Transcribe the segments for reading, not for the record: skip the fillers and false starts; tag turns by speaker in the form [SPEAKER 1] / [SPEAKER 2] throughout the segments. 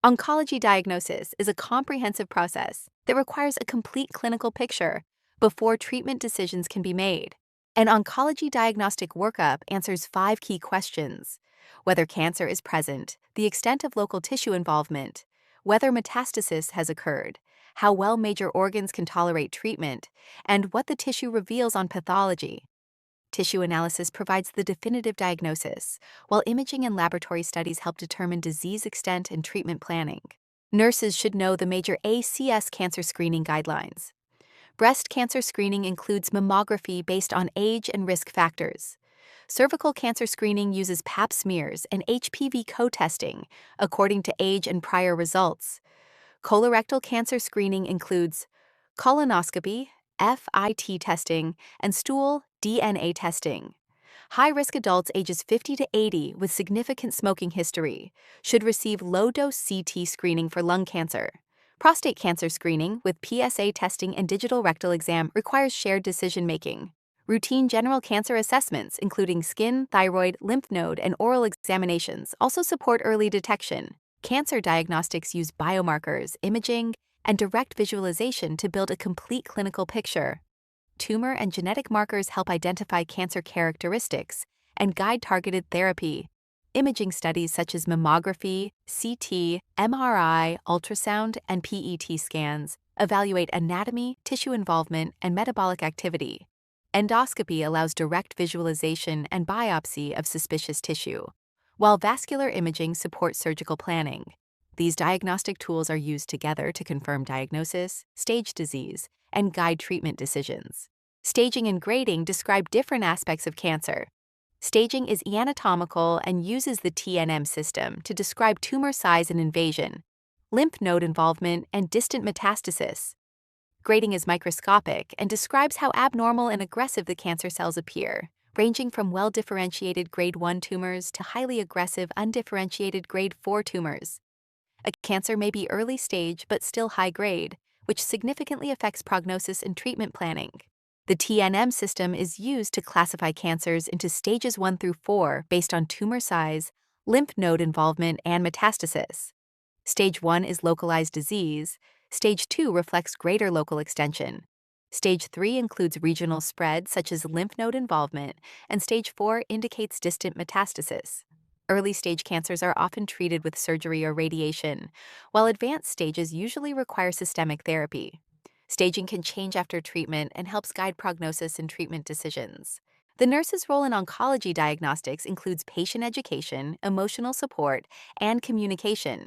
[SPEAKER 1] Oncology diagnosis is a comprehensive process that requires a complete clinical picture before treatment decisions can be made. An oncology diagnostic workup answers 5 key questions: whether cancer is present, the extent of local tissue involvement, whether metastasis has occurred, how well major organs can tolerate treatment, and what the tissue reveals on pathology. Tissue analysis provides the definitive diagnosis, while imaging and laboratory studies help determine disease extent and treatment planning. Nurses should know the major ACS cancer screening guidelines. Breast cancer screening includes mammography based on age and risk factors. Cervical cancer screening uses Pap smears and HPV co-testing according to age and prior results. Colorectal cancer screening includes colonoscopy, FIT testing, and stool DNA testing. High-risk adults ages 50 to 80 with significant smoking history should receive low-dose CT screening for lung cancer. Prostate cancer screening with PSA testing and digital rectal exam requires shared decision-making. Routine general cancer assessments, including skin, thyroid, lymph node, and oral examinations, also support early detection. Cancer diagnostics use biomarkers, imaging, and direct visualization to build a complete clinical picture. Tumor and genetic markers help identify cancer characteristics and guide targeted therapy. Imaging studies such as mammography, CT, MRI, ultrasound, and PET scans evaluate anatomy, tissue involvement, and metabolic activity. Endoscopy allows direct visualization and biopsy of suspicious tissue, while vascular imaging supports surgical planning. These diagnostic tools are used together to confirm diagnosis, stage disease, and guide treatment decisions. Staging and grading describe different aspects of cancer. Staging is anatomical and uses the TNM system to describe tumor size and invasion, lymph node involvement, and distant metastasis. Grading is microscopic and describes how abnormal and aggressive the cancer cells appear, ranging from well-differentiated grade 1 tumors to highly aggressive undifferentiated grade 4 tumors. A cancer may be early stage but still high grade, which significantly affects prognosis and treatment planning. The TNM system is used to classify cancers into stages 1 through 4 based on tumor size, lymph node involvement, and metastasis. Stage 1 is localized disease. Stage 2 reflects greater local extension. Stage 3 includes regional spread such as lymph node involvement, and Stage 4 indicates distant metastasis. Early-stage cancers are often treated with surgery or radiation, while advanced stages usually require systemic therapy. Staging can change after treatment and helps guide prognosis and treatment decisions. The nurse's role in oncology diagnostics includes patient education, emotional support, and communication.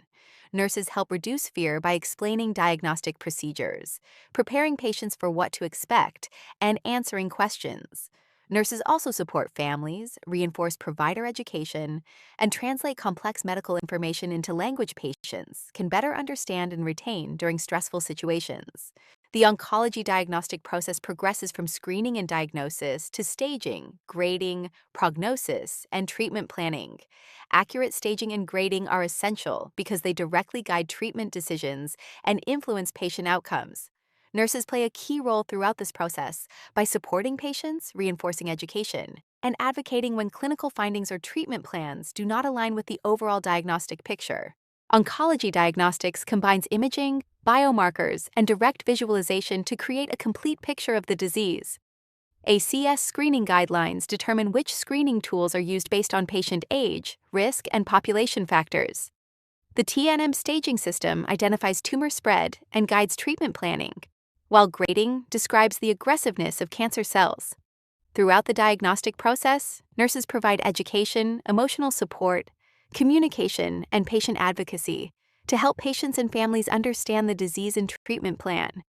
[SPEAKER 1] Nurses help reduce fear by explaining diagnostic procedures, preparing patients for what to expect, and answering questions. Nurses also support families, reinforce provider education, and translate complex medical information into language patients can better understand and retain during stressful situations. The oncology diagnostic process progresses from screening and diagnosis to staging, grading, prognosis, and treatment planning. Accurate staging and grading are essential because they directly guide treatment decisions and influence patient outcomes. Nurses play a key role throughout this process by supporting patients, reinforcing education, and advocating when clinical findings or treatment plans do not align with the overall diagnostic picture. Oncology diagnostics combines imaging, biomarkers, and direct visualization to create a complete picture of the disease. ACS screening guidelines determine which screening tools are used based on patient age, risk, and population factors. The TNM staging system identifies tumor spread and guides treatment planning, while grading describes the aggressiveness of cancer cells. Throughout the diagnostic process, nurses provide education, emotional support, communication, and patient advocacy to help patients and families understand the disease and treatment plan.